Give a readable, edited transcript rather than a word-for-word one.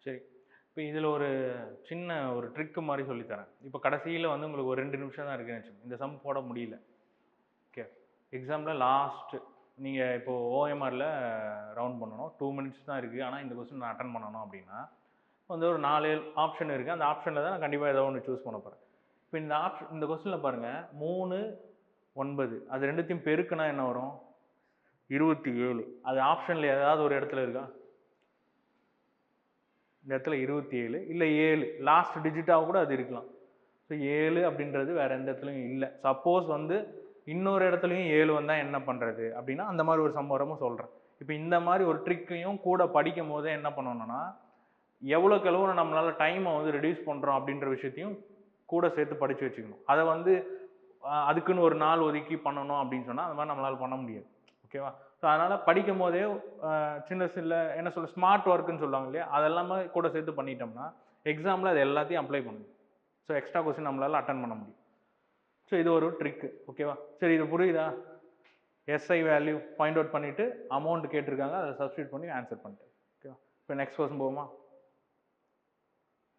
சரி. இப்போ இதில ஒரு சின்ன ஒரு ட்ரிக் மாரி சொல்லி தரேன். இப்போ கடைசியில வந்து உங்களுக்கு ஒரு 2 நிமிஷம் தான் இருக்குன்னு வச்சுக்கோங்க. இந்த சம் போட முடியல. ஓகே. எக்ஸாம்ல லாஸ்ட் நீங்க இப்போ ஓஎம்ஆர்ல ரவுண்ட் பண்ணணும். 2 மினிட்ஸ் தான் இருக்கு. ஆனா இந்த கொஸ்டின் நான் அட்டெண்ட் பண்ணணும் அப்படின்னா, வந்து ஒரு 4 ஆப்ஷன் இருக்கு. அந்த ஆப்ஷன்ல தான் நான் கண்டிப்பா ஏதோ ஒண்ணு சூஸ் பண்ண போறேன். இப்போ இந்த கொஸ்டின்ல பாருங்க 3, 9 அது 2த்தையும் பெருக்குனா என்ன வரும்? 27. அது ஆப்ஷன்ல ஏதாவது ஒரு இடத்துல இருக்கா? இந்த இடத்துல 27 இல்ல 7 லாஸ்ட் டிஜிட்டா கூட அது இருக்கலாம். ஸோ 7 அப்படின்றது வேற எந்த இடத்துலயும் இல்ல. சப்போஸ் வந்து இன்னொரு இடத்துலயும் 7 வந்தா என்ன பண்றது? அப்படின்னா அந்த மாதிரி ஒரு சம்பவமும் சொல்றேன். இப்போ இந்த மாதிரி ஒரு ட்ரிக்கையும் கூட படிக்கும் போதே என்ன பண்ணணும்னா, எவ்வளோக்கு எவ்வளோ நம்மளால டைமை வந்து ரெடியூஸ் பண்றோம் அப்படின்ற விஷயத்தையும் கூட சேர்த்து படிச்சு வச்சுக்கணும். அதை வந்து அதுக்குன்னு ஒரு நாள் ஒதுக்கி பண்ணணும் அப்படின்னு சொன்னா அந்த மாதிரி நம்மளால பண்ண முடியாது. ஓகேவா? ஸோ அதனால படிக்கும் போதே சின்ன சின்ன என்ன சொல்ல ஸ்மார்ட் ஒர்க்குன்னு சொல்லுவாங்க இல்லையா? அதெல்லாமே கூட சேர்த்து பண்ணிட்டோம்னா எக்ஸாமில் அது எல்லாத்தையும் அப்ளை பண்ணும். ஸோ எக்ஸ்ட்ரா கொஸ்டின் நம்மளால அட்டன் பண்ண முடியும். ஸோ இது ஒரு ட்ரிக்கு. ஓகேவா? சரி இது புரியுதா? எஸ்ஐ வேல்யூ பாயிண்ட் அவுட் பண்ணிட்டு அமௌண்ட் கேட்டிருக்காங்க. அதை சப்ஸ்டியூட் பண்ணி ஆன்சர் பண்ணிட்டேன். ஓகேவா? இப்போ நெக்ஸ்ட் கொஸ்டின் போவோமா?